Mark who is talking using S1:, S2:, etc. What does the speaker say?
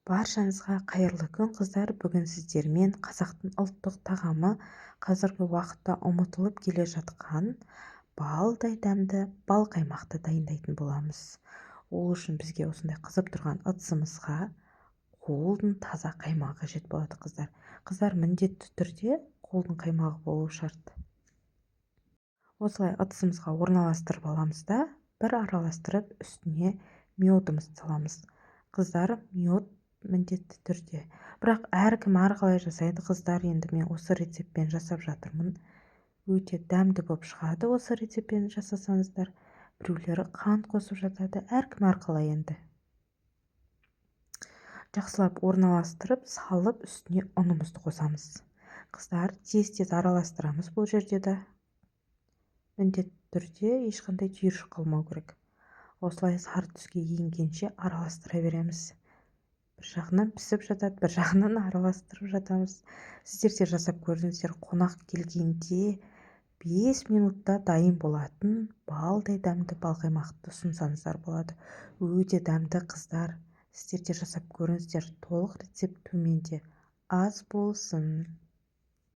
S1: Баршаңызға қайырлы күн қыздар. Бүгін сіздермен қазақтың ұлттық тағамы қазіргі уақытта ұмытылып келе жатқан балдай дәмді бал қаймақты дайындайтын боламыз. Ол үшін бізге осындай қызып тұрған ыдысымызға қолдың таза қаймағы қажет болады қыздар. Қыздар, міндетті түрде қолдың қаймағы болу шарт. Осылай ыдысымызға орналастырып аламыз да бір араластырып үстіне медымызды саламыз. Қыздар, мед міндетті түрде. Бірақ әркім әрқалай жасайды қыздар. Енді мен осы рецептпен жасап жатырмын. Өте дәмді болып шығады осы рецептпен жасасаңыздар. Біреулері қант қосып жатады. Әркім әрқалай енді. Жақсылап орналастырып, салып үстіне ұнымызды қосамыз. Қыздар, тез араластырамыз бұл жерде де. Міндетті түрде ешқандай түйіршік қалмау керек. Осылай сары түске енгенше араластыра береміз. Бір жағынан пісіп жатады, бір жағынан араластырып жатамыз. Сіздер де жасап көрдіңіздер, қонақ келгенде 5 минутта дайын болатын балдай дәмді балқаймақты ұсынсаңыздар болады. Өте дәмді қыздар. Сіздер де жасап көріңіздер. Толық рецепт төменде. Аз болсын.